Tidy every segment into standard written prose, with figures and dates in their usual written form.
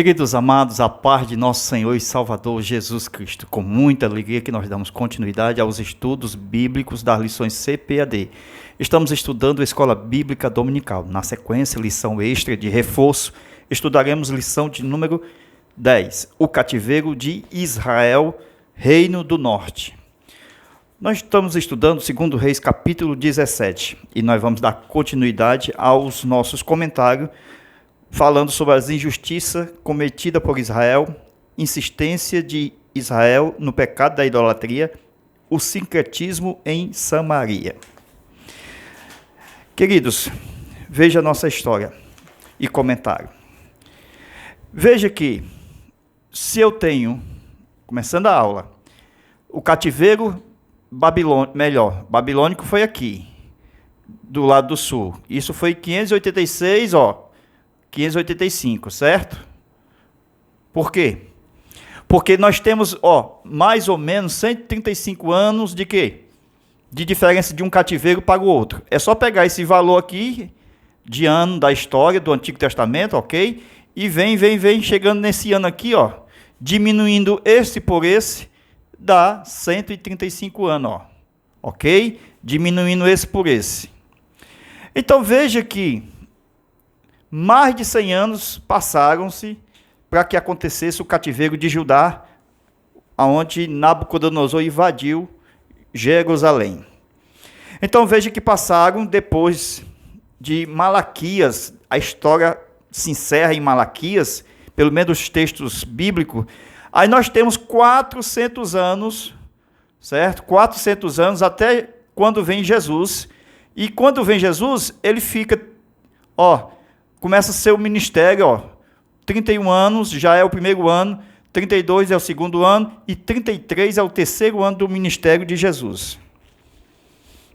Queridos amados, a paz de nosso Senhor e Salvador Jesus Cristo, com muita alegria que nós damos continuidade aos estudos bíblicos das lições CPAD. Estamos estudando a Escola Bíblica Dominical. Na sequência, lição extra de reforço, estudaremos lição de número 10, o cativeiro de Israel, Reino do Norte. Nós estamos estudando 2 Reis, capítulo 17, e nós vamos dar continuidade aos nossos comentários, falando sobre as injustiças cometidas por Israel, insistência de Israel no pecado da idolatria, o sincretismo em Samaria. Queridos, veja a nossa história e comentário. Veja que, se eu tenho, começando a aula, o cativeiro babilônico foi aqui, do lado do sul. Isso foi 586, 585, certo? Por quê? Porque nós temos, mais ou menos 135 anos de quê? De diferença de um cativeiro para o outro. É só pegar esse valor aqui, de ano da história do Antigo Testamento, ok? E vem, chegando nesse ano aqui, diminuindo esse por esse, dá 135 anos, ok? Diminuindo esse por esse. Então veja que mais de 100 anos passaram-se para que acontecesse o cativeiro de Judá, onde Nabucodonosor invadiu Jerusalém. Então veja que passaram depois de Malaquias, a história se encerra em Malaquias, pelo menos os textos bíblicos, aí nós temos 400 anos, certo? 400 anos até quando vem Jesus, e quando vem Jesus, ele fica, começa seu ministério, 31 anos já é o primeiro ano, 32 é o segundo ano e 33 é o terceiro ano do ministério de Jesus.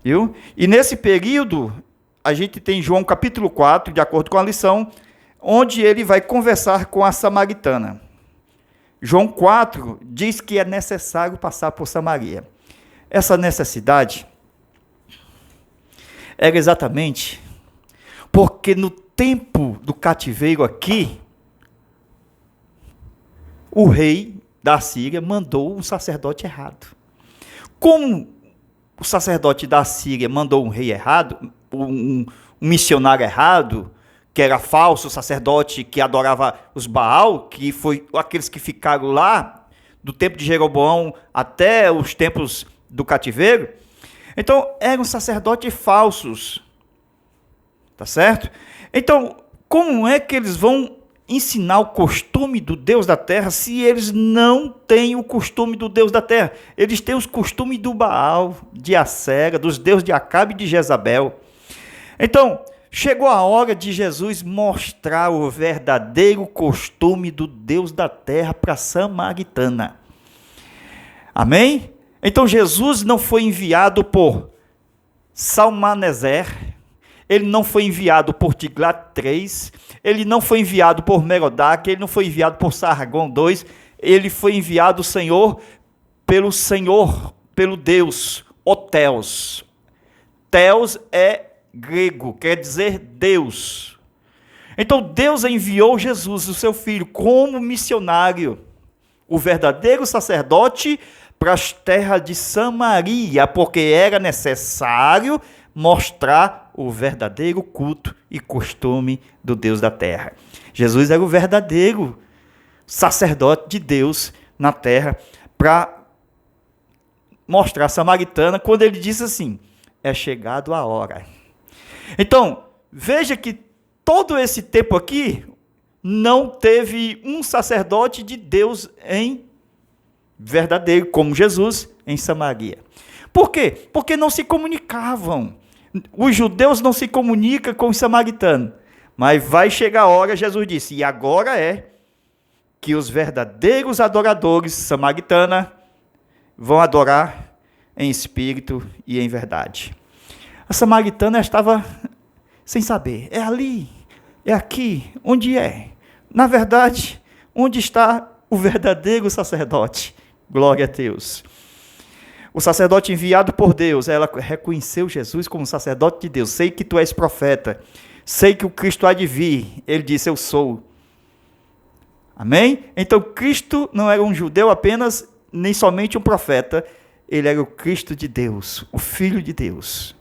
Viu? E nesse período, a gente tem João capítulo 4, de acordo com a lição, onde ele vai conversar com a samaritana. João 4 diz que é necessário passar por Samaria. Essa necessidade era exatamente porque no tempo do cativeiro aqui, o rei da Síria mandou um sacerdote errado. Como o sacerdote da Síria mandou um rei errado, um missionário errado, que era falso, sacerdote que adorava os Baal, que foi aqueles que ficaram lá, do tempo de Jeroboão até os tempos do cativeiro, então eram sacerdotes falsos, tá certo? Então, como é que eles vão ensinar o costume do Deus da terra se eles não têm o costume do Deus da terra? Eles têm os costumes do Baal, de Acera, dos deuses de Acabe e de Jezabel. Então, chegou a hora de Jesus mostrar o verdadeiro costume do Deus da terra para a samaritana. Amém? Então, Jesus não foi enviado por Salmaneser, ele não foi enviado por Tiglat-3, ele não foi enviado por Merodach, ele não foi enviado por Sargon II, ele foi enviado pelo Deus, o Theos. Theos é grego, quer dizer Deus. Então Deus enviou Jesus, o seu filho, como missionário, o verdadeiro sacerdote para as terras de Samaria, porque era necessário mostrar o verdadeiro culto e costume do Deus da terra. Jesus era o verdadeiro sacerdote de Deus na terra para mostrar a samaritana quando ele disse assim, é chegado a hora. Então, veja que todo esse tempo aqui não teve um sacerdote de Deus verdadeiro, como Jesus, em Samaria. Por quê? Porque não se comunicavam. Os judeus não se comunicam com os samaritanos. Mas vai chegar a hora, Jesus disse, e agora é que os verdadeiros adoradores samaritanos vão adorar em espírito e em verdade. A samaritana estava sem saber. É ali, é aqui, onde é? Na verdade, onde está o verdadeiro sacerdote? Glória a Deus. O sacerdote enviado por Deus, ela reconheceu Jesus como sacerdote de Deus. Sei que tu és profeta, sei que o Cristo há de vir. Ele disse, eu sou. Amém? Então Cristo não era um judeu apenas, nem somente um profeta, ele era o Cristo de Deus, o Filho de Deus,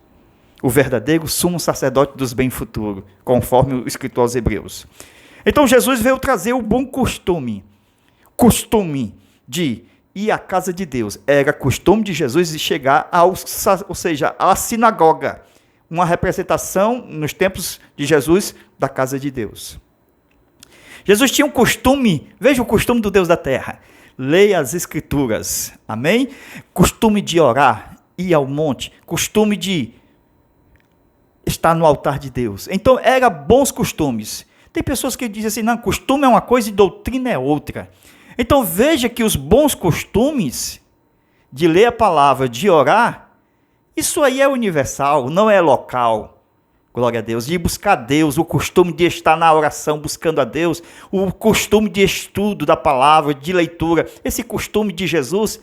o verdadeiro sumo sacerdote dos bem futuros, conforme o escritor aos Hebreus. Então Jesus veio trazer o bom costume de ir à casa de Deus. Era costume de Jesus de chegar ou seja, à sinagoga, uma representação nos tempos de Jesus da casa de Deus. Jesus tinha um costume, veja o costume do Deus da terra, leia as escrituras, amém? Costume de orar, ir ao monte, costume de estar no altar de Deus. Então, eram bons costumes. Tem pessoas que dizem assim, não, costume é uma coisa e doutrina é outra. Então, veja que os bons costumes de ler a palavra, de orar, isso aí é universal, não é local. Glória a Deus. De buscar Deus, o costume de estar na oração buscando a Deus, o costume de estudo da palavra, de leitura. Esse costume de Jesus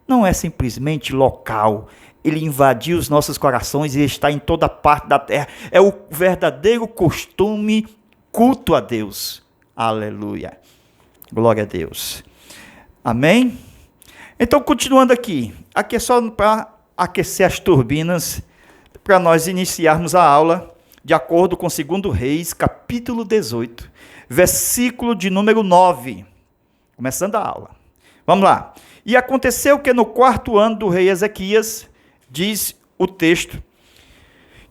não é simplesmente local. Ele invadiu os nossos corações e está em toda parte da terra. É o verdadeiro costume, culto a Deus. Aleluia. Glória a Deus. Amém? Então, continuando aqui. Aqui é só para aquecer as turbinas, para nós iniciarmos a aula de acordo com 2 Reis, capítulo 18, versículo de número 9. Começando a aula. Vamos lá. E aconteceu que no 4º ano do rei Ezequias, diz o texto,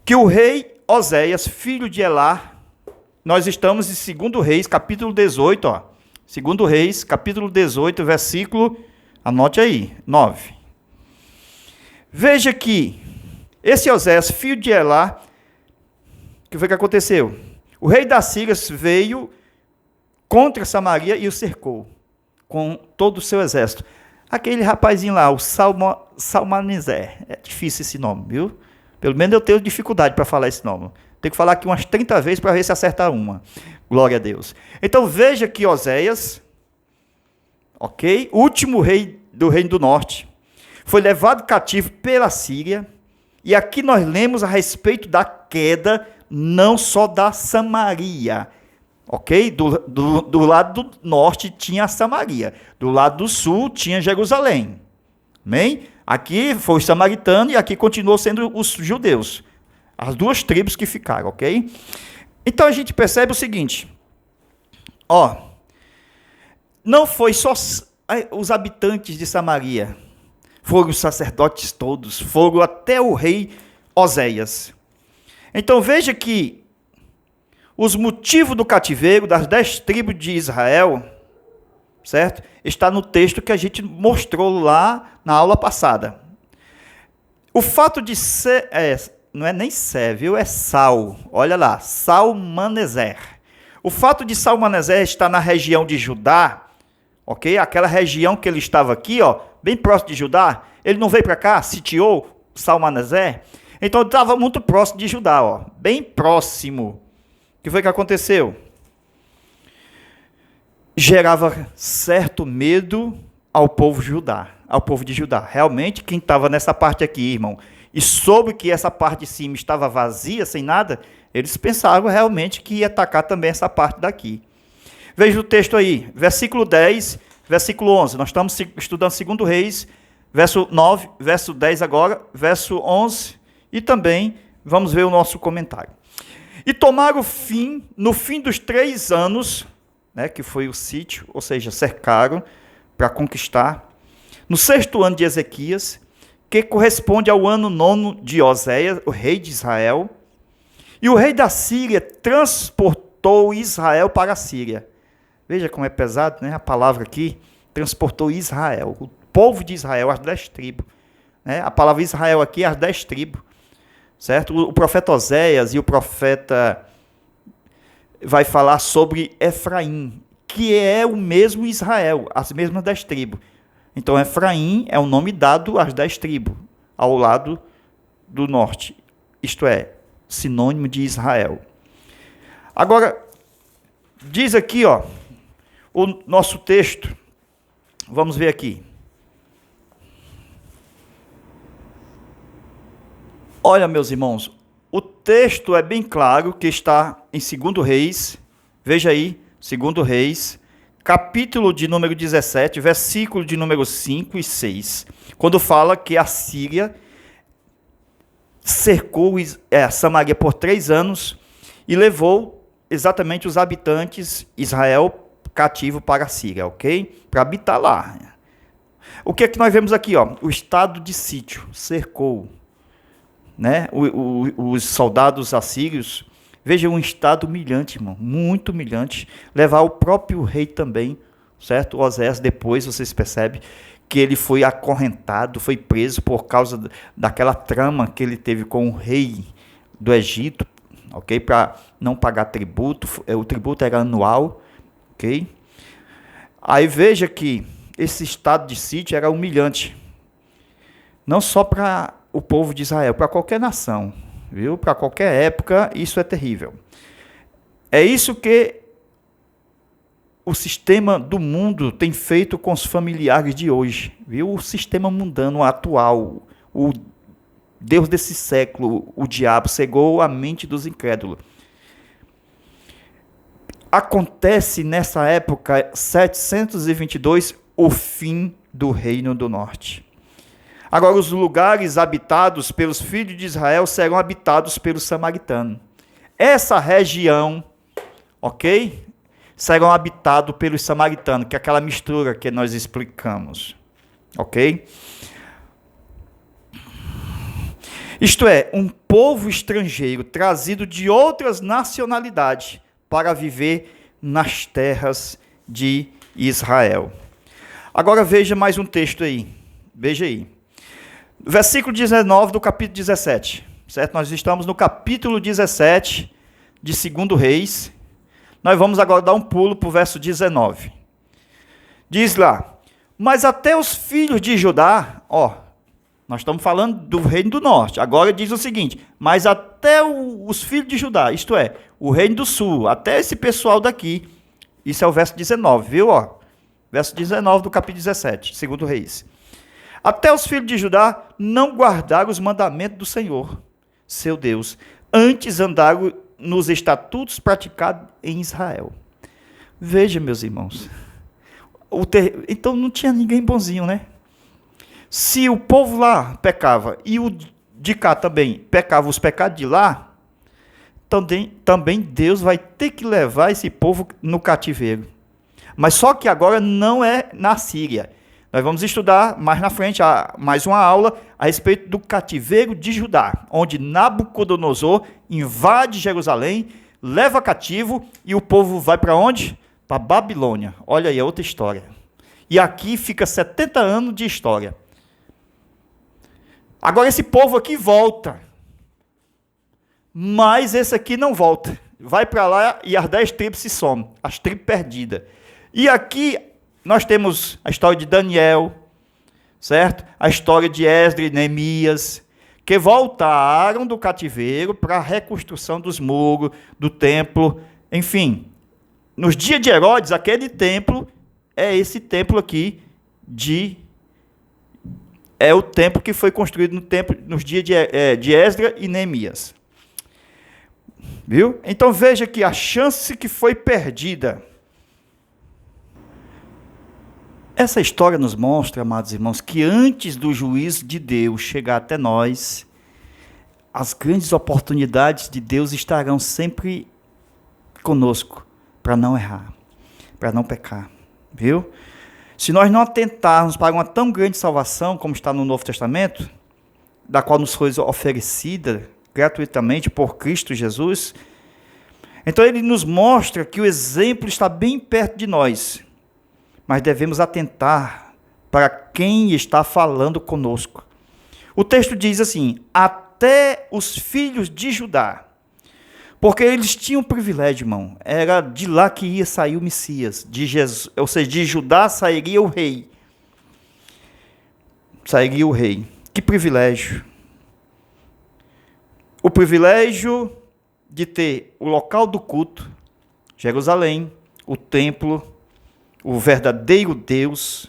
que o rei Oséias, filho de Elá, nós estamos em 2 Reis, capítulo 18, 2 Reis, capítulo 18, versículo, anote aí, 9. Veja que esse Oséias, filho de Elá, o que foi que aconteceu? O rei da Síria veio contra Samaria e o cercou, com todo o seu exército. Aquele rapazinho lá, o Salmaneser, é difícil esse nome, viu? Pelo menos eu tenho dificuldade para falar esse nome. Tenho que falar aqui umas 30 vezes para ver se acerta uma. Glória a Deus. Então veja que Oséias, ok? Último rei do Reino do Norte, foi levado cativo pela Síria. E aqui nós lemos a respeito da queda, não só da Samaria, ok? Do lado do norte tinha a Samaria, do lado do sul tinha Jerusalém, amém? Aqui foi os samaritanos e aqui continuou sendo os judeus, as duas tribos que ficaram, ok? Então a gente percebe o seguinte, não foi só os habitantes de Samaria, foram os sacerdotes todos, foram até o rei Oséias. Então veja que os motivos do cativeiro das 10 tribos de Israel, certo? Está no texto que a gente mostrou lá na aula passada. O fato de ser, não é nem Sé, viu? É Sal. Olha lá, Salmaneser. O fato de Salmaneser estar na região de Judá, ok? Aquela região que ele estava aqui, bem próximo de Judá, ele não veio para cá, sitiou Salmaneser, então ele estava muito próximo de Judá, bem próximo. O que foi que aconteceu? Gerava certo medo ao povo de Judá. Realmente, quem estava nessa parte aqui, irmão, e soube que essa parte de cima estava vazia, sem nada, eles pensaram realmente que ia atacar também essa parte daqui. Veja o texto aí, versículo 10, versículo 11. Nós estamos estudando 2 Reis, verso 9, verso 10 agora, verso 11, e também vamos ver o nosso comentário. E tomaram no fim dos 3 anos, que foi o sítio, ou seja, cercaram para conquistar, no 6º ano de Ezequias, que corresponde ao ano 9 de Oséias, o rei de Israel, e o rei da Síria transportou Israel para a Síria. Veja como é pesado, né? A palavra aqui, transportou Israel, o povo de Israel, as 10 tribos. A palavra Israel aqui é as 10 tribos, certo? O profeta Oséias e o profeta vai falar sobre Efraim, que é o mesmo Israel, as mesmas 10 tribos. Então, Efraim é o nome dado às 10 tribos, ao lado do norte. Isto é, sinônimo de Israel. Agora, diz aqui, o nosso texto, vamos ver aqui. Olha, meus irmãos, o texto é bem claro que está em 2 Reis, veja aí, 2 Reis, capítulo de número 17, versículo de número 5 e 6, quando fala que a Síria cercou Samaria por 3 anos e levou exatamente os habitantes Israel cativo para a Síria, ok? Para habitar lá. O que é que nós vemos aqui? Ó? O estado de sítio cercou, né? Os soldados assírios. Veja, um estado humilhante, irmão, muito humilhante. Levar o próprio rei também, certo? Osés, depois vocês percebem que ele foi acorrentado, foi preso por causa daquela trama que ele teve com o rei do Egito, ok? Para não pagar tributo, o tributo era anual, ok? Aí veja que esse estado de sítio era humilhante, não só para o povo de Israel, para qualquer nação, viu? Para qualquer época, isso é terrível. É isso que o sistema do mundo tem feito com os familiares de hoje, viu? O sistema mundano atual, o Deus desse século, o diabo, cegou a mente dos incrédulos. Acontece nessa época, 722, o fim do reino do norte. Agora, os lugares habitados pelos filhos de Israel serão habitados pelos samaritanos. Essa região, ok? Serão habitados pelos samaritanos, que é aquela mistura que nós explicamos, ok? Isto é, um povo estrangeiro trazido de outras nacionalidades para viver nas terras de Israel. Agora veja mais um texto aí. Veja aí. Versículo 19 do capítulo 17. Certo? Nós estamos no capítulo 17 de 2 Reis. Nós vamos agora dar um pulo para o verso 19. Diz lá: mas até os filhos de Judá, nós estamos falando do reino do norte. Agora diz o seguinte: mas até os filhos de Judá, isto é, o reino do sul, até esse pessoal daqui. Isso é o verso 19, viu? Verso 19 do capítulo 17, 2 Reis. Até os filhos de Judá não guardaram os mandamentos do Senhor, seu Deus, antes andaram nos estatutos praticados em Israel. Veja, meus irmãos, então não tinha ninguém bonzinho, né? Se o povo lá pecava e o de cá também pecava os pecados de lá, também Deus vai ter que levar esse povo no cativeiro. Mas só que agora não é na Síria. Nós vamos estudar mais na frente, mais uma aula a respeito do cativeiro de Judá, onde Nabucodonosor invade Jerusalém, leva cativo e o povo vai para onde? Para Babilônia. Olha aí, é outra história. E aqui fica 70 anos de história. Agora esse povo aqui volta, mas esse aqui não volta. Vai para lá e as 10 tribos se somam, as tribos perdidas. E aqui nós temos a história de Daniel, certo? A história de Esdras e Neemias, que voltaram do cativeiro para a reconstrução dos muros, do templo. Enfim, nos dias de Herodes, aquele templo é esse templo aqui é o templo que foi construído nos dias de Esdras e Neemias. Viu? Então veja que a chance que foi perdida. Essa história nos mostra, amados irmãos, que antes do juízo de Deus chegar até nós, as grandes oportunidades de Deus estarão sempre conosco, para não errar, para não pecar, viu? Se nós não atentarmos para uma tão grande salvação, como está no Novo Testamento, da qual nos foi oferecida gratuitamente por Cristo Jesus, então ele nos mostra que o exemplo está bem perto de nós, mas devemos atentar para quem está falando conosco. O texto diz assim: até os filhos de Judá, porque eles tinham um privilégio, irmão, era de lá que ia sair o Messias, de Jesus, ou seja, de Judá sairia o rei. Sairia o rei. Que privilégio! O privilégio de ter o local do culto, Jerusalém, o templo, o verdadeiro Deus,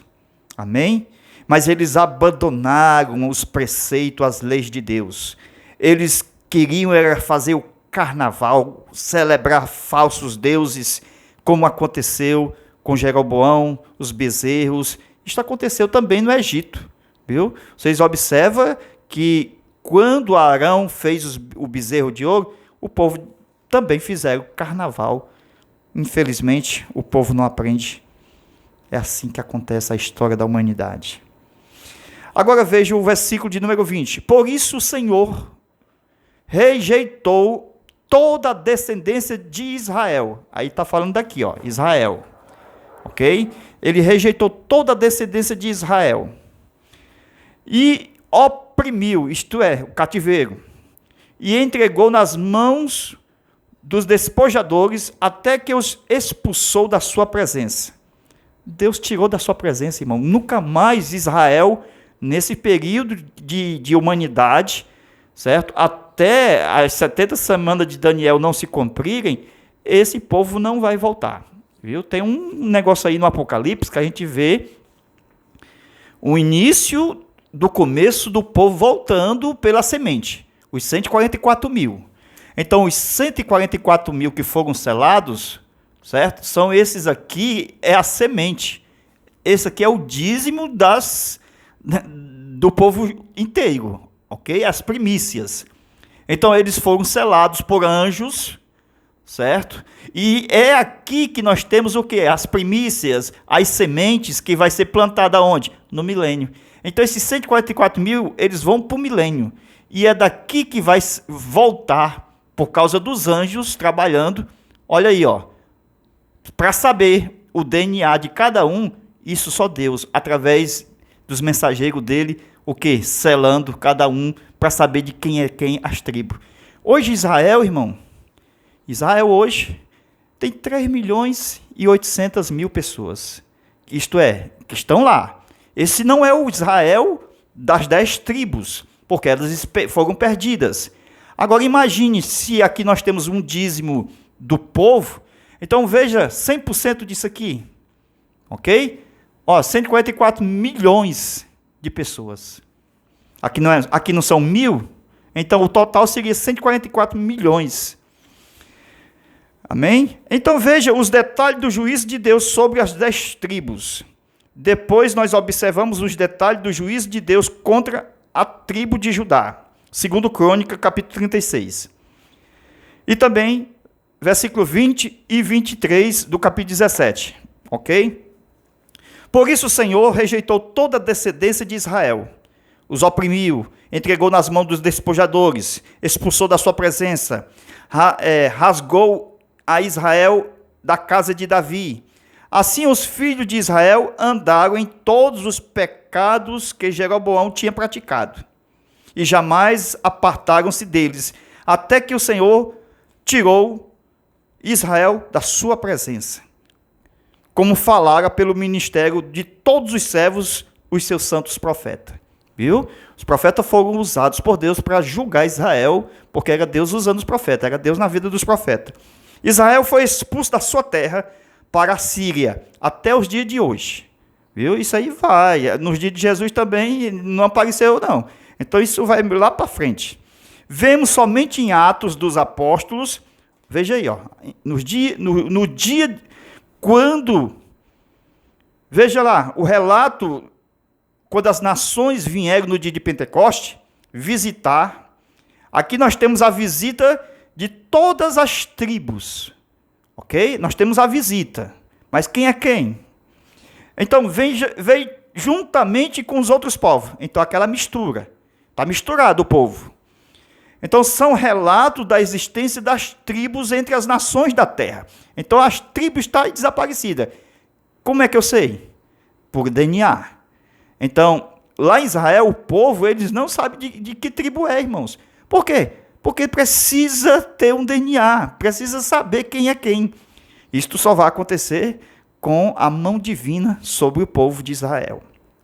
amém? Mas eles abandonaram os preceitos, as leis de Deus. Eles queriam era fazer o carnaval, celebrar falsos deuses, como aconteceu com Jeroboão, os bezerros. Isso aconteceu também no Egito, viu? Vocês observam que quando Arão fez o bezerro de ouro, o povo também fizeram carnaval. Infelizmente, o povo não aprende. É assim que acontece a história da humanidade. Agora veja o versículo de número 20. Por isso o Senhor rejeitou toda a descendência de Israel. Aí está falando daqui, ó, Israel. Ok? Ele rejeitou toda a descendência de Israel. E oprimiu, isto é, o cativeiro. E entregou nas mãos dos despojadores até que os expulsou da sua presença. Deus tirou da sua presença, irmão. Nunca mais Israel, nesse período de humanidade, certo? Até as 70 semanas de Daniel não se cumprirem, esse povo não vai voltar. Viu? Tem um negócio aí no Apocalipse que a gente vê o início do começo do povo voltando pela semente. Os 144 mil. Então, os 144 mil que foram selados, certo? São esses aqui, é a semente. Esse aqui é o dízimo do povo inteiro, ok? As primícias. Então, eles foram selados por anjos, certo? E é aqui que nós temos o quê? As primícias, as sementes que vai ser plantada onde? No milênio. Então, esses 144 mil, eles vão para o milênio. E é daqui que vai voltar, por causa dos anjos trabalhando. Olha aí, ó. Para saber o DNA de cada um, isso só Deus, através dos mensageiros dele, o quê? Selando cada um, para saber de quem é quem as tribos. Hoje Israel, irmão, Israel hoje tem 3.800.000 pessoas. Isto é, que estão lá. Esse não é o Israel das 10 tribos, porque elas foram perdidas. Agora imagine se aqui nós temos um dízimo do povo. Então veja, 100% disso aqui. Ok? Ó, 144 milhões de pessoas. Aqui não são 1.000, então o total seria 144 milhões. Amém? Então veja os detalhes do juízo de Deus sobre as 10 tribos. Depois nós observamos os detalhes do juízo de Deus contra a tribo de Judá. Segundo Crônica, capítulo 36. E também, versículo 20 e 23 do capítulo 17. Ok? Por isso o Senhor rejeitou toda a descendência de Israel. Os oprimiu, entregou nas mãos dos despojadores, expulsou da sua presença, rasgou a Israel da casa de Davi. Assim os filhos de Israel andaram em todos os pecados que Jeroboão tinha praticado. E jamais apartaram-se deles, até que o Senhor tirou Israel da sua presença, como falara pelo ministério de todos os servos, os seus santos profetas. Viu? Os profetas foram usados por Deus para julgar Israel, porque era Deus usando os profetas, era Deus na vida dos profetas. Israel foi expulso da sua terra para a Síria, até os dias de hoje. Viu? Isso aí vai. Nos dias de Jesus também não apareceu, não. Então isso vai lá para frente. Vemos somente em Atos dos Apóstolos, veja aí, ó, no dia quando, veja lá, o relato, quando as nações vieram no dia de Pentecoste visitar, aqui nós temos a visita de todas as tribos, ok? Nós temos a visita, mas quem é quem? Então veio juntamente com os outros povos, então aquela mistura. Está misturado o povo. Então, são relatos da existência das tribos entre as nações da terra. Então, as tribos estão desaparecidas. Como é que eu sei? Por DNA. Então, lá em Israel, o povo, eles não sabem de que tribo é, irmãos. Por quê? Porque precisa ter um DNA, precisa saber quem é quem. Isto só vai acontecer com a mão divina sobre o povo de Israel.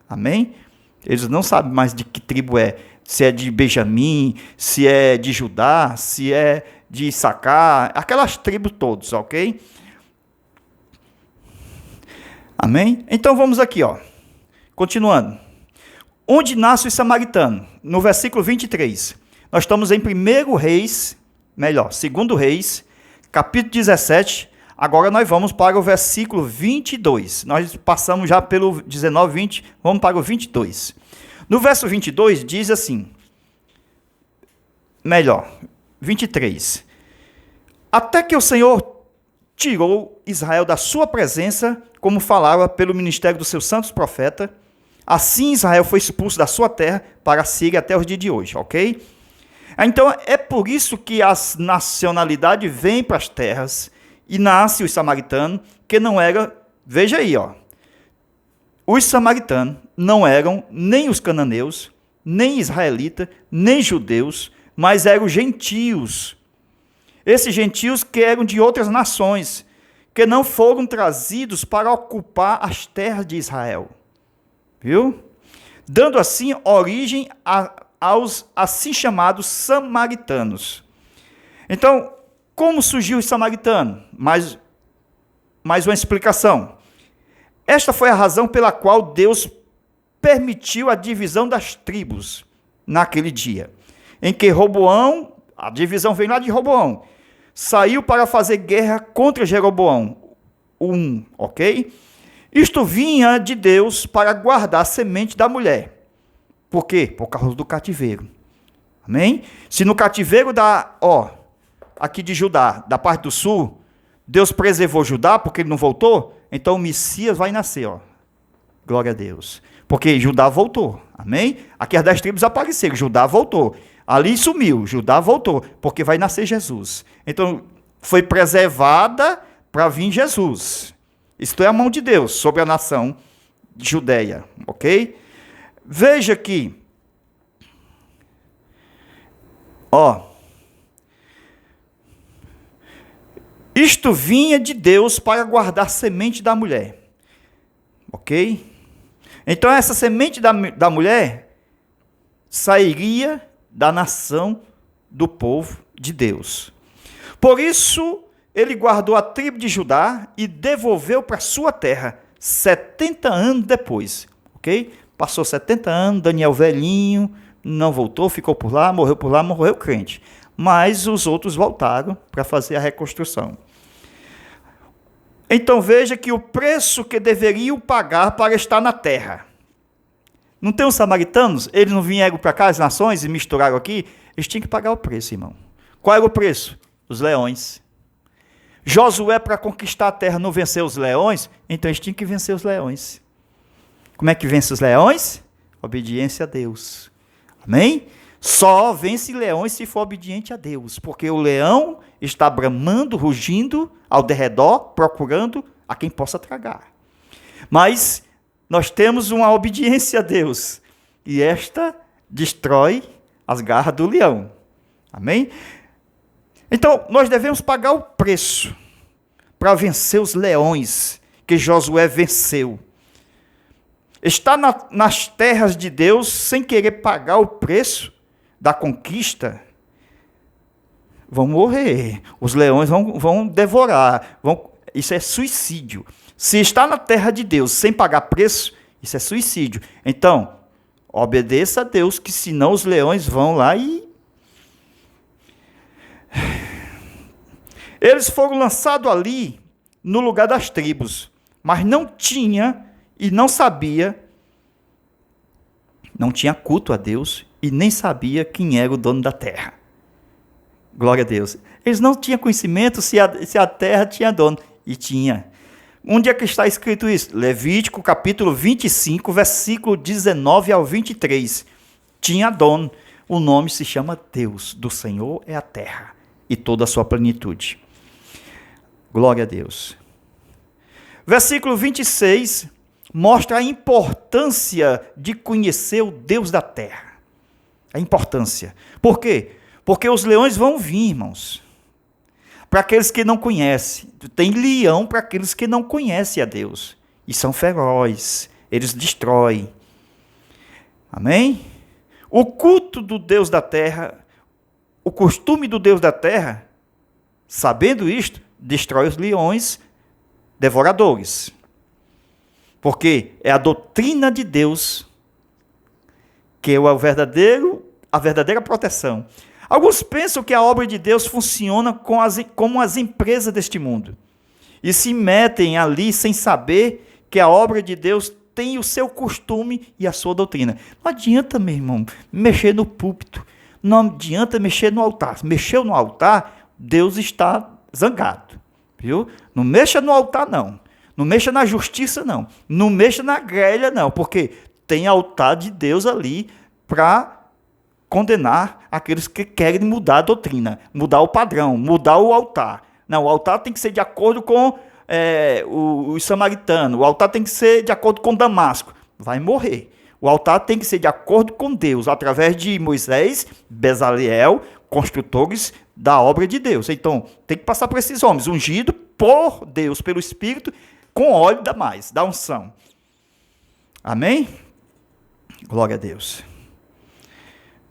Amém? Eles não sabem mais de que tribo é. Se é de Benjamim, se é de Judá, se é de Issacar, aquelas tribos todas, ok? Amém? Então vamos aqui, ó. Continuando. Onde nasce o samaritano? No versículo 23. Nós estamos em 2 Reis, capítulo 17, Agora nós vamos para o versículo 22. Nós passamos já pelo 19, 20, vamos para o 22. No verso 22 diz assim, melhor, 23. Até que o Senhor tirou Israel da sua presença, como falava pelo ministério dos seus santos profetas, assim Israel foi expulso da sua terra para a Síria até os dias de hoje, ok? Então é por isso que as nacionalidades vêm para as terras e nasce os samaritanos, que não era, veja aí, ó, os samaritanos não eram nem os cananeus, nem israelitas, nem judeus, mas eram gentios. Esses gentios que eram de outras nações, que não foram trazidos para ocupar as terras de Israel. Viu? Dando assim origem aos assim chamados samaritanos. Então, como surgiu os samaritanos? Mais uma explicação. Esta foi a razão pela qual Deus permitiu a divisão das tribos naquele dia, em que Roboão, a divisão vem lá de Roboão, saiu para fazer guerra contra Jeroboão, ok? Isto vinha de Deus para guardar a semente da mulher. Por quê? Por causa do cativeiro. Amém? Se no cativeiro aqui de Judá, da parte do sul, Deus preservou Judá porque ele não voltou, então o Messias vai nascer, ó. Glória a Deus. Porque Judá voltou. Amém? Aqui as 10 tribos apareceram, Judá voltou. Ali sumiu, Judá voltou, porque vai nascer Jesus. Então, foi preservada para vir Jesus. Isto é a mão de Deus sobre a nação de Judeia, ok? Veja aqui. Isto vinha de Deus para guardar a semente da mulher. Ok? Então, essa semente da mulher sairia da nação do povo de Deus. Por isso, ele guardou a tribo de Judá e devolveu para sua terra 70 anos depois. Ok? Passou 70 anos, Daniel velhinho, não voltou, ficou por lá, morreu crente. Mas os outros voltaram para fazer a reconstrução. Então veja que o preço que deveriam pagar para estar na terra. Não tem os samaritanos? Eles não vieram para cá, as nações, e misturaram aqui? Eles tinham que pagar o preço, irmão. Qual era o preço? Os leões. Josué, para conquistar a terra, não venceu os leões? Então eles tinham que vencer os leões. Como é que vence os leões? Obediência a Deus. Amém? Só vence leões se for obediente a Deus, porque o leão está bramando, rugindo ao derredor, procurando a quem possa tragar. Mas nós temos uma obediência a Deus, e esta destrói as garras do leão. Amém? Então, nós devemos pagar o preço para vencer os leões que Josué venceu. Está nas terras de Deus sem querer pagar o preço da conquista, vão morrer. Os leões vão devorar. Isso é suicídio. Se está na terra de Deus sem pagar preço, isso é suicídio. Então, obedeça a Deus, que senão os leões vão lá e... Eles foram lançados ali, no lugar das tribos, mas não tinha e não sabia, não tinha culto a Deus e nem sabia quem era o dono da terra. Glória a Deus. Eles não tinham conhecimento se a terra tinha dono. E tinha. Onde é que está escrito isso? Levítico, capítulo 25, versículo 19 ao 23. Tinha dono. O nome se chama Deus. Do Senhor é a terra e toda a sua plenitude. Glória a Deus. Versículo 26 mostra a importância de conhecer o Deus da terra. A importância. Por quê? Porque os leões vão vir, irmãos. Para aqueles que não conhecem. Tem leão para aqueles que não conhecem a Deus. E são ferozes. Eles destroem. Amém? O culto do Deus da terra, o costume do Deus da terra, sabendo isto, destrói os leões devoradores. Porque é a doutrina de Deus que é a verdadeira proteção. Alguns pensam que a obra de Deus funciona como as empresas deste mundo. e se metem ali sem saber que a obra de Deus tem o seu costume e a sua doutrina. Não adianta, meu irmão, mexer no púlpito. Não adianta mexer no altar. Mexeu no altar, Deus está zangado. Viu? Não mexa no altar, não. Não mexa na justiça, não. Não mexa na grelha, não. Porque tem altar de Deus ali para condenar aqueles que querem mudar a doutrina, mudar o padrão, mudar o altar. Não, o altar tem que ser de acordo com os samaritanos. O altar tem que ser de acordo com Damasco. Vai morrer. O altar tem que ser de acordo com Deus, através de Moisés, Bezaleel, construtores da obra de Deus. Então, tem que passar por esses homens, ungido por Deus, pelo Espírito, com óleo da unção. Amém? Glória a Deus.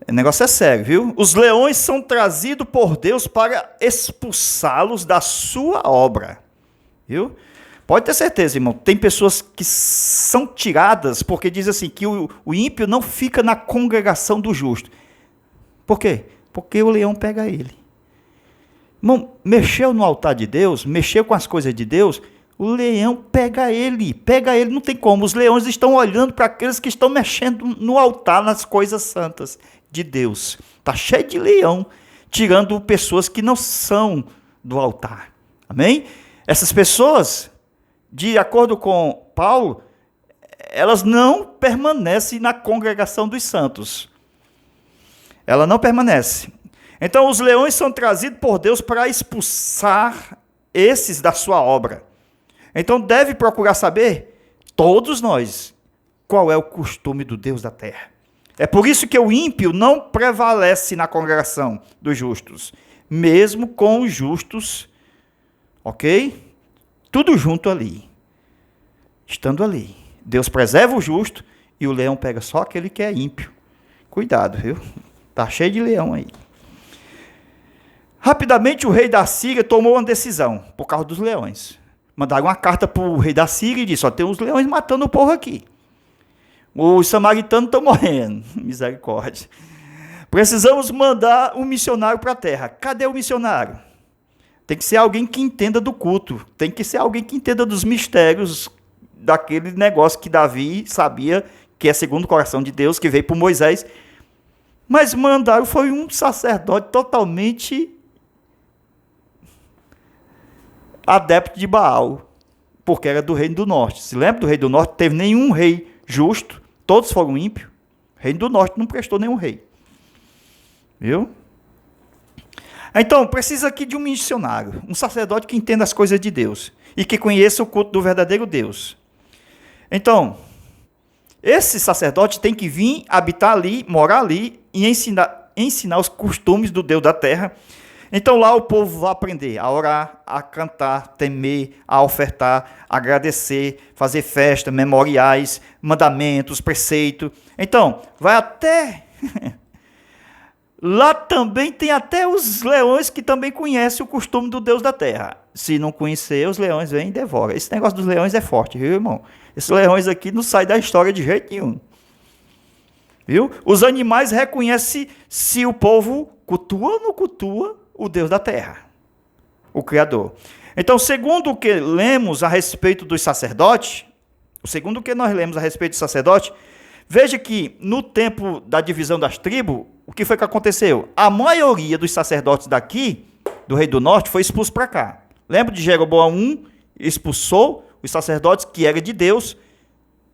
O negócio é sério, viu? Os leões são trazidos por Deus para expulsá-los da sua obra. Viu? Pode ter certeza, irmão. Tem pessoas que são tiradas porque diz assim, que o ímpio não fica na congregação do justo. Por quê? Porque o leão pega ele. Irmão, mexeu no altar de Deus, mexeu com as coisas de Deus, o leão pega ele, não tem como. Os leões estão olhando para aqueles que estão mexendo no altar, nas coisas santas de Deus. Está cheio de leão, tirando pessoas que não são do altar. Amém? Essas pessoas, de acordo com Paulo, elas não permanecem na congregação dos santos. Ela não permanece. Então, os leões são trazidos por Deus para expulsar esses da sua obra. Então, deve procurar saber, todos nós, qual é o costume do Deus da terra. É por isso que o ímpio não prevalece na congregação dos justos, mesmo com os justos, ok? Tudo junto ali, estando ali. Deus preserva o justo e o leão pega só aquele que é ímpio. Cuidado, viu? Está cheio de leão aí. Rapidamente o rei da Síria tomou uma decisão, por causa dos leões. Mandaram uma carta para o rei da Síria e disse, tem uns leões matando o povo aqui. Os samaritanos estão morrendo. Misericórdia. Precisamos mandar um missionário para a terra. Cadê o missionário? Tem que ser alguém que entenda do culto. Tem que ser alguém que entenda dos mistérios daquele negócio que Davi sabia que é segundo o coração de Deus, que veio por Moisés. Mas mandaram foi um sacerdote totalmente adepto de Baal, porque era do reino do norte. Se lembra do reino do norte? Não teve nenhum rei justo, todos foram ímpios. O reino do norte não prestou nenhum rei. Viu? Então, precisa aqui de um missionário, um sacerdote que entenda as coisas de Deus e que conheça o culto do verdadeiro Deus. Então, esse sacerdote tem que vir, habitar ali, morar ali e ensinar os costumes do Deus da terra. Então lá o povo vai aprender a orar, a cantar, temer, a ofertar, agradecer, fazer festa, memoriais, mandamentos, preceitos. Então, vai até... Lá também tem até os leões que também conhecem o costume do Deus da terra. Se não conhecer, os leões vêm e devoram. Esse negócio dos leões é forte, viu, irmão? Esses leões aqui não saem da história de jeito nenhum. Viu? Os animais reconhecem se o povo cultua ou não cultua o Deus da terra, o Criador. Então, segundo o que lemos a respeito dos sacerdotes, veja que no tempo da divisão das tribos, o que foi que aconteceu? A maioria dos sacerdotes daqui, do Rei do Norte, foi expulso para cá. Lembra de Jeroboão I? Expulsou os sacerdotes que eram de Deus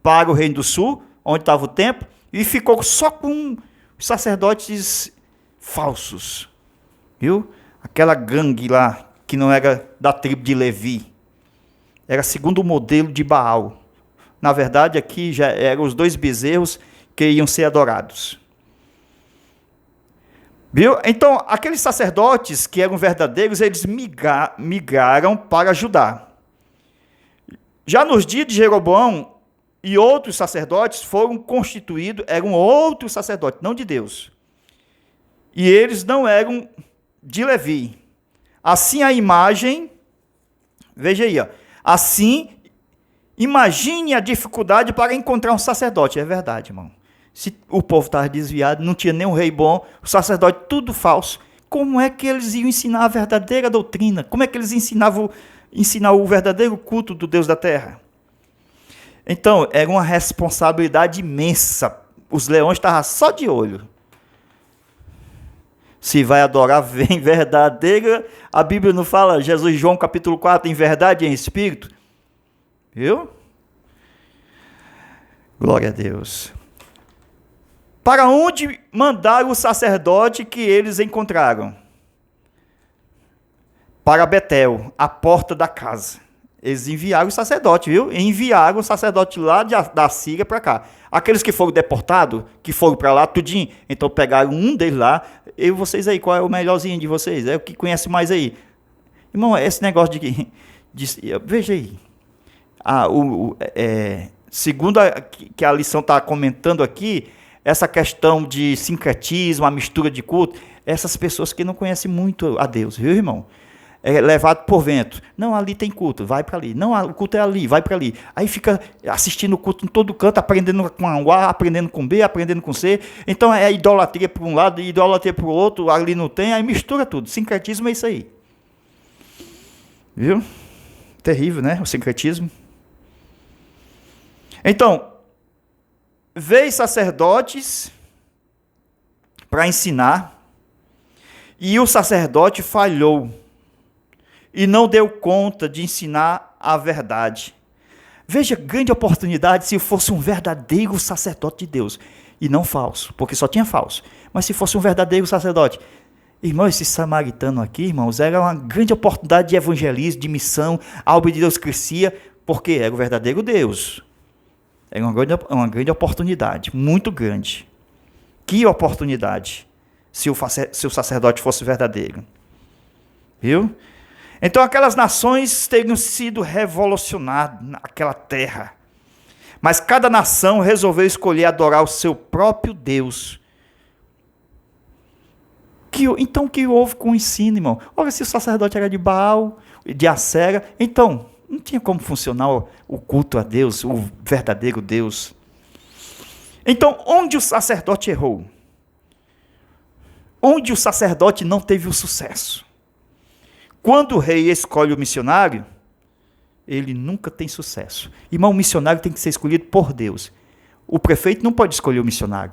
para o Reino do Sul, onde estava o templo, e ficou só com os sacerdotes falsos. Viu? Aquela gangue lá, que não era da tribo de Levi. Era segundo o modelo de Baal. Na verdade, aqui já eram os 2 bezerros que iam ser adorados. Viu? Então, aqueles sacerdotes que eram verdadeiros, eles migraram para Judá. Já nos dias de Jeroboão, e outros sacerdotes foram constituídos, eram outros sacerdotes, não de Deus. E eles não eram de Levi. Assim a imagem, veja aí, assim, imagine a dificuldade para encontrar um sacerdote. É verdade, irmão. Se o povo estava desviado, não tinha nenhum rei bom, o sacerdote tudo falso, como é que eles iam ensinar a verdadeira doutrina? Como é que eles ensinar o verdadeiro culto do Deus da terra. Então, era uma responsabilidade imensa. Os leões estavam só de olho. Se vai adorar em verdadeira, a Bíblia não fala, Jesus, João capítulo 4, em verdade e em espírito? Viu? Glória a Deus. Para onde mandaram o sacerdote que eles encontraram? Para Betel, a porta da casa. Eles enviaram o sacerdote, viu? Enviaram o sacerdote lá da Síria para cá. Aqueles que foram deportados, que foram para lá, tudinho. Então pegaram um deles lá. E vocês aí, qual é o melhorzinho de vocês? É o que conhece mais aí? Irmão, esse negócio de veja aí. Segundo que a lição está comentando aqui, essa questão de sincretismo, a mistura de culto, essas pessoas que não conhecem muito a Deus, viu, irmão? É levado por vento. Não, ali tem culto, vai para ali. Não, o culto é ali, vai para ali. Aí fica assistindo o culto em todo canto, aprendendo com A, aprendendo com B, aprendendo com C. Então é idolatria para um lado, idolatria para o outro, ali não tem, aí mistura tudo. Sincretismo é isso aí. Viu? Terrível, né? O sincretismo. Então, veio sacerdotes para ensinar, e o sacerdote falhou e não deu conta de ensinar a verdade. Veja, grande oportunidade se fosse um verdadeiro sacerdote de Deus, e não falso, porque só tinha falso. Mas se fosse um verdadeiro sacerdote, irmão, esse samaritano aqui, irmãos, era uma grande oportunidade de evangelismo, de missão, a obra de Deus crescia, porque era o verdadeiro Deus. Era uma grande oportunidade, muito grande. Que oportunidade, se o sacerdote fosse verdadeiro. Viu? Então aquelas nações teriam sido revolucionadas naquela terra. Mas cada nação resolveu escolher adorar o seu próprio Deus. Então o que houve com o ensino, irmão? Olha, se o sacerdote era de Baal, de Acera, então não tinha como funcionar o culto a Deus, o verdadeiro Deus. Então, onde o sacerdote errou? Onde o sacerdote não teve o sucesso? Quando o rei escolhe o missionário, ele nunca tem sucesso. Irmão, o missionário tem que ser escolhido por Deus. O prefeito não pode escolher o missionário.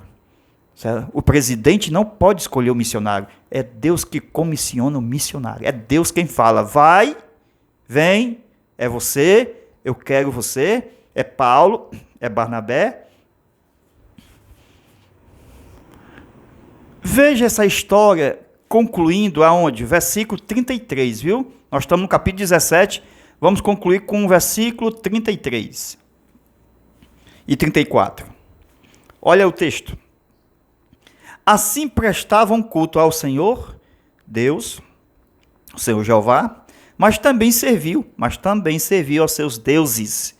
Certo? O presidente não pode escolher o missionário. É Deus que comissiona o missionário. É Deus quem fala, vai, vem, é você, eu quero você, é Paulo, é Barnabé. Veja essa história concluindo aonde? Versículo 33, viu? Nós estamos no capítulo 17, vamos concluir com o versículo 33 e 34. Olha o texto. Assim prestavam culto ao Senhor, Deus, o Senhor Jeová, mas também serviu aos seus deuses.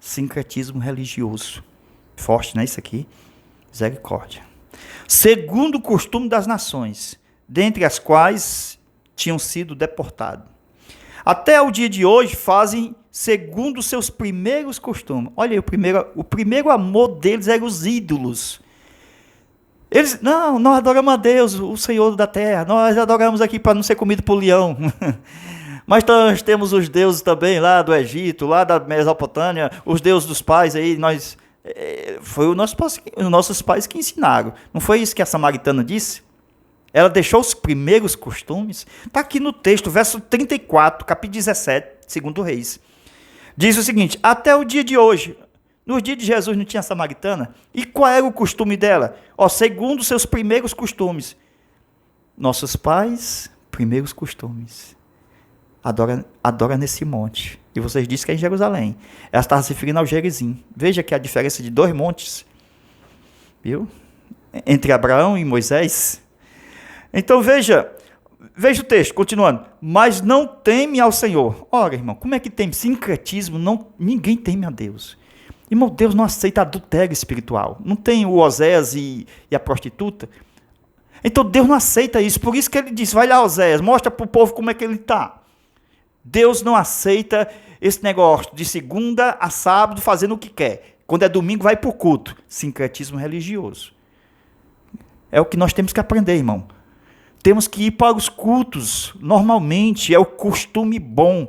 Sincretismo religioso. Forte, né, isso aqui? Misericórdia. Segundo o costume das nações, dentre as quais tinham sido deportados. Até o dia de hoje fazem segundo os seus primeiros costumes. Olha aí, o primeiro amor deles eram os ídolos. Eles, não, nós adoramos a Deus, o Senhor da terra, nós adoramos aqui para não ser comido por leão. Mas nós temos os deuses também lá do Egito, lá da Mesopotâmia, os deuses dos pais aí, foi os nossos pais que ensinaram. Não foi isso que a samaritana disse? Ela deixou os primeiros costumes. Está aqui no texto, verso 34, capítulo 17, segundo Reis. Diz o seguinte, até o dia de hoje, nos dias de Jesus não tinha samaritana? E qual era o costume dela? Segundo os seus primeiros costumes. Nossos pais, primeiros costumes. Adora nesse monte. E vocês dizem que é em Jerusalém. Ela estava se referindo ao Gerizim. Veja que a diferença de 2 montes. Viu? Entre Abraão e Moisés. Então veja o texto, continuando. Mas não teme ao Senhor. Ora, irmão, como é que tem sincretismo? Ninguém teme a Deus. Irmão, Deus não aceita adultério espiritual. Não tem o Oséias e a prostituta. Então Deus não aceita isso. Por isso que ele diz, vai lá, Oséias, mostra para o povo como é que ele está. Deus não aceita esse negócio de segunda a sábado fazendo o que quer. Quando é domingo, vai para o culto. Sincretismo religioso. É o que nós temos que aprender, irmão. Temos que ir para os cultos, normalmente, é o costume bom.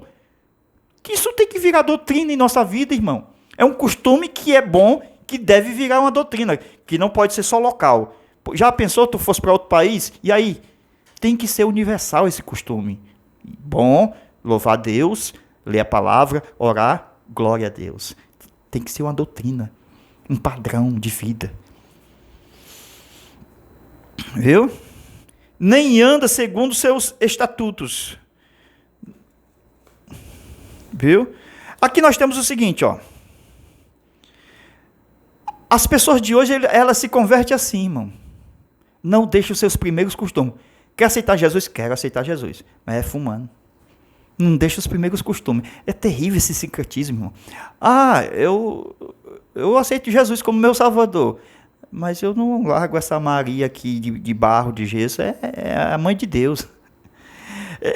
Que isso tem que virar doutrina em nossa vida, irmão. É um costume que é bom, que deve virar uma doutrina, que não pode ser só local. Já pensou tu fosse para outro país? E aí? Tem que ser universal esse costume. Bom, louvar a Deus, ler a palavra, orar, glória a Deus. Tem que ser uma doutrina, um padrão de vida. Viu? Nem anda segundo seus estatutos. Viu? Aqui nós temos o seguinte, ó. As pessoas de hoje, elas se convertem assim, irmão. Não deixa os seus primeiros costumes. Quer aceitar Jesus? Quero aceitar Jesus. Mas é fumando. Não deixa os primeiros costumes. É terrível esse sincretismo, irmão. Ah, eu aceito Jesus como meu Salvador. Mas eu não largo essa Maria aqui de barro, de gesso. É a mãe de Deus.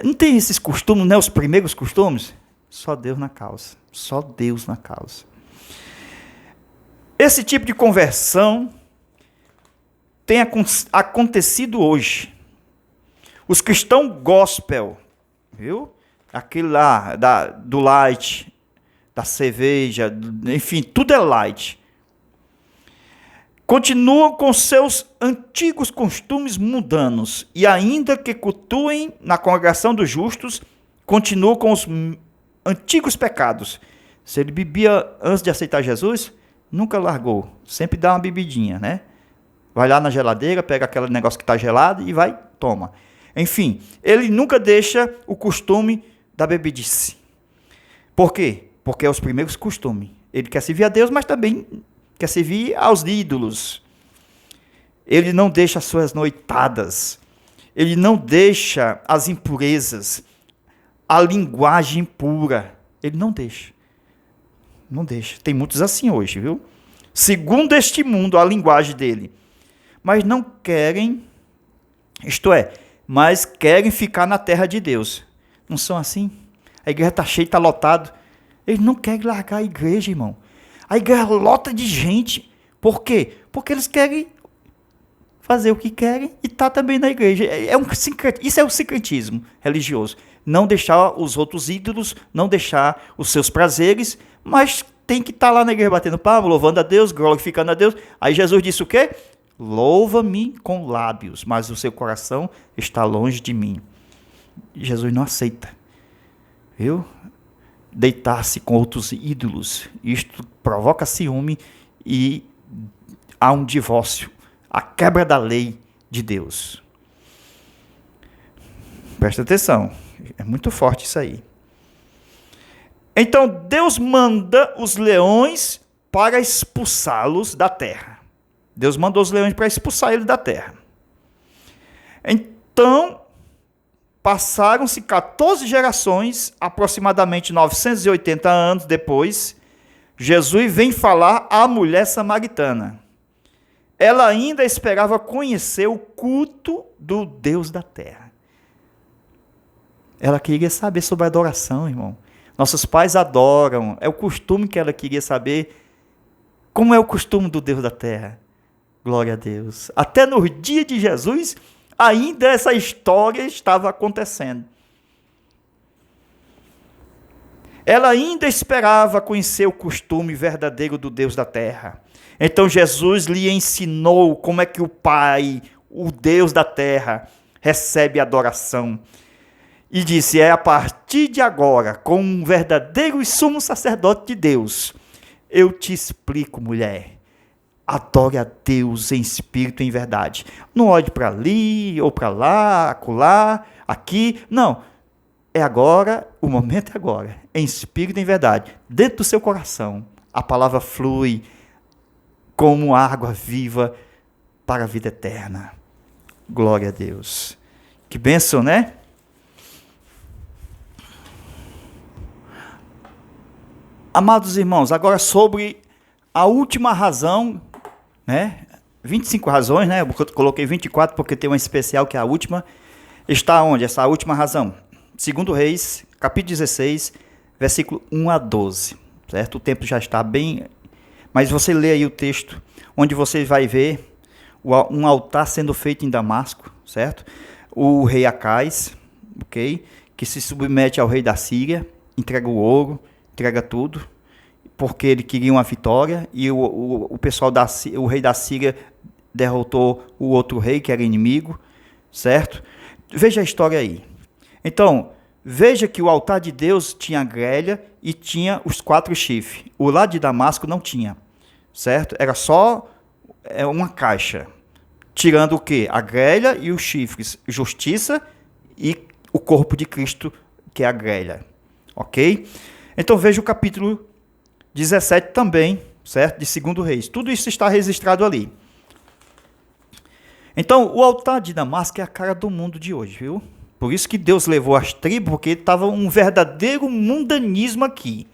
Não tem esses costumes, né? Os primeiros costumes? Só Deus na causa. Só Deus na causa. Esse tipo de conversão tem acontecido hoje. Os cristãos gospel, viu? Aquele lá do light, da cerveja, enfim, tudo é light. Continuam com seus antigos costumes mundanos e ainda que cultuem na congregação dos justos, continuam com os antigos pecados. Se ele bebia antes de aceitar Jesus, nunca largou. Sempre dá uma bebidinha, né? Vai lá na geladeira, pega aquele negócio que está gelado e vai, toma. Enfim, ele nunca deixa o costume da bebidice. Por quê? Porque é os primeiros costumes. Ele quer servir a Deus, mas também quer servir aos ídolos. Ele não deixa as suas noitadas. Ele não deixa as impurezas. A linguagem impura. Ele não deixa. Não deixa. Tem muitos assim hoje, viu? Segundo este mundo, a linguagem dele. Mas não querem, isto é, mas querem ficar na terra de Deus. Não são assim? A igreja está cheia, está lotado. Eles não querem largar a igreja, irmão. A igreja lota de gente. Por quê? Porque eles querem fazer o que querem e estar também na igreja. Isso é o sincretismo religioso. Não deixar os outros ídolos, não deixar os seus prazeres, mas tem que estar lá na igreja batendo palma, louvando a Deus, glorificando a Deus. Aí Jesus disse o quê? Louva-me com lábios, mas o seu coração está longe de mim. Jesus não aceita. Viu? Deitar-se com outros ídolos. Isto provoca ciúme e há um divórcio. A quebra da lei de Deus. Presta atenção. É muito forte isso aí. Então Deus manda os leões para expulsá-los da terra. Deus mandou os leões para expulsar eles da terra. Então, passaram-se 14 gerações, aproximadamente 980 anos depois, Jesus vem falar à mulher samaritana. Ela ainda esperava conhecer o culto do Deus da terra. Ela queria saber sobre a adoração, irmão. Nossos pais adoram, é o costume que ela queria saber. Como é o costume do Deus da terra? Glória a Deus. Até no dia de Jesus, ainda essa história estava acontecendo. Ela ainda esperava conhecer o costume verdadeiro do Deus da terra. Então Jesus lhe ensinou como é que o Pai, o Deus da terra, recebe adoração. E disse, a partir de agora, como um verdadeiro e sumo sacerdote de Deus, eu te explico, mulher. Adore a Deus em espírito e em verdade. Não olhe para ali, ou para lá, acolá, aqui. Não. É agora, o momento é agora. Em espírito e em verdade. Dentro do seu coração, a palavra flui como água viva para a vida eterna. Glória a Deus. Que bênção, né? Amados irmãos, agora sobre a última razão, né? 25 razões, né? Eu coloquei 24 porque tem uma especial que é a última. Está onde? Essa última razão. 2 Reis, capítulo 16, versículo 1 a 12. Certo? O tempo já está bem... Mas você lê aí o texto, onde você vai ver um altar sendo feito em Damasco, certo? O rei Acais, ok? Que se submete ao rei da Síria, entrega o ouro, entrega tudo, porque ele queria uma vitória, e o pessoal o rei da Síria derrotou o outro rei, que era inimigo, certo? Veja a história aí. Então, veja que o altar de Deus tinha a grelha e tinha os 4 chifres. O lá de Damasco não tinha, certo? Era só uma caixa, tirando o quê? A grelha e os chifres, justiça e o corpo de Cristo, que é a grelha, ok? Então veja o capítulo 17 também, certo? De 2 Reis. Tudo isso está registrado ali. Então, o altar de Damasco é a cara do mundo de hoje, viu? Por isso que Deus levou as tribos, porque estava um verdadeiro mundanismo aqui.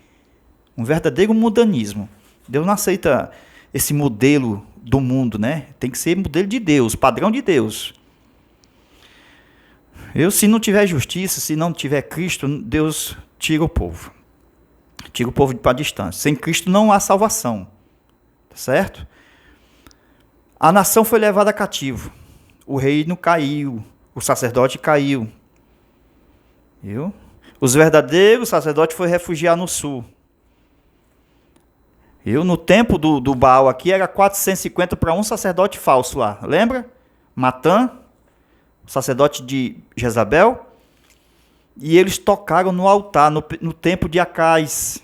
Um verdadeiro mundanismo. Deus não aceita esse modelo do mundo, né? Tem que ser modelo de Deus, padrão de Deus. Se não tiver justiça, se não tiver Cristo, Deus tira o povo. Tira o povo para a distância. Sem Cristo não há salvação. Certo? A nação foi levada cativo. O reino caiu. O sacerdote caiu. Viu? Os verdadeiros sacerdotes foram refugiar no sul. No tempo do Baal aqui era 450 para um sacerdote falso lá. Lembra? Matã, sacerdote de Jezabel. E eles tocaram no altar, no tempo de Acais.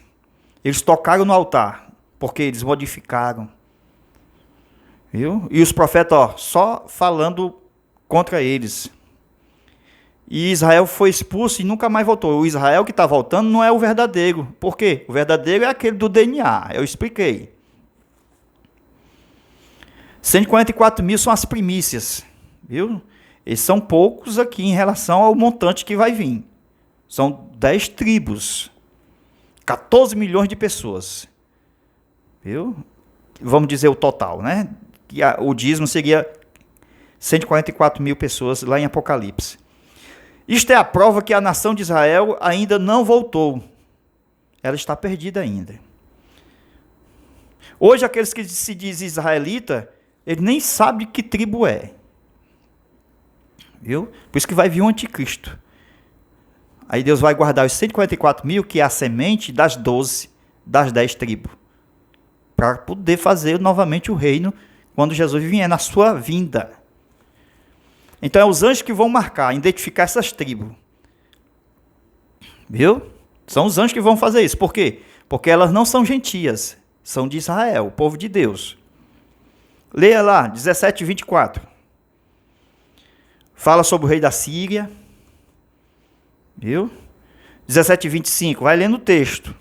Eles tocaram no altar, porque eles modificaram. Viu? E os profetas, só falando contra eles. E Israel foi expulso e nunca mais voltou. O Israel que está voltando não é o verdadeiro. Por quê? O verdadeiro é aquele do DNA, eu expliquei. 144 mil são as primícias. Viu? Eles são poucos aqui em relação ao montante que vai vir. São 10 tribos. 14 milhões de pessoas. Viu? Vamos dizer o total, né? Que o dízimo seria 144 mil pessoas lá em Apocalipse. Isto é a prova que a nação de Israel ainda não voltou. Ela está perdida ainda. Hoje, aqueles que se dizem israelita, ele nem sabe que tribo é. Viu? Por isso que vai vir o anticristo. Aí Deus vai guardar os 144 mil, que é a semente das 12, das 10 tribos. Para poder fazer novamente o reino, quando Jesus vier na sua vinda. Então, é os anjos que vão marcar, identificar essas tribos. Viu? São os anjos que vão fazer isso. Por quê? Porque elas não são gentias. São de Israel, o povo de Deus. Leia lá, 17 e 24. Fala sobre o rei da Síria. Viu? 17 e 25. Vai lendo o texto.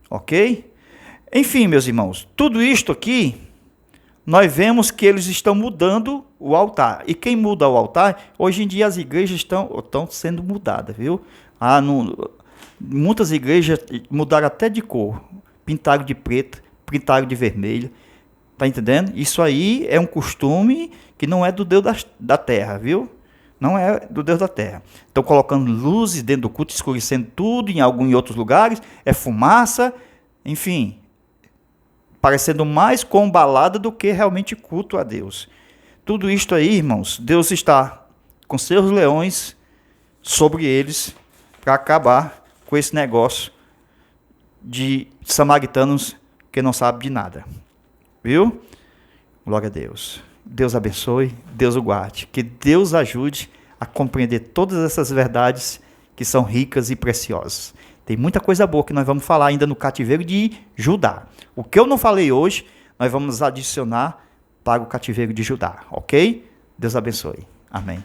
Ok? Enfim, meus irmãos. Tudo isto aqui, nós vemos que eles estão mudando o altar. E quem muda o altar, hoje em dia as igrejas estão sendo mudadas, viu? Muitas igrejas mudaram até de cor. Pintaram de preto, pintaram de vermelho. Tá entendendo? Isso aí é um costume que não é do Deus da terra, viu? Não é do Deus da terra. Estão colocando luzes dentro do culto, escurecendo tudo em outros lugares. É fumaça, enfim. Parecendo mais com balada do que realmente culto a Deus. Tudo isto aí, irmãos, Deus está com seus leões sobre eles para acabar com esse negócio de samaritanos que não sabem de nada. Viu? Glória a Deus. Deus abençoe, Deus o guarde. Que Deus ajude a compreender todas essas verdades que são ricas e preciosas. Tem muita coisa boa que nós vamos falar ainda no cativeiro de Judá. O que eu não falei hoje, nós vamos adicionar para o cativeiro de Judá, ok? Deus abençoe. Amém.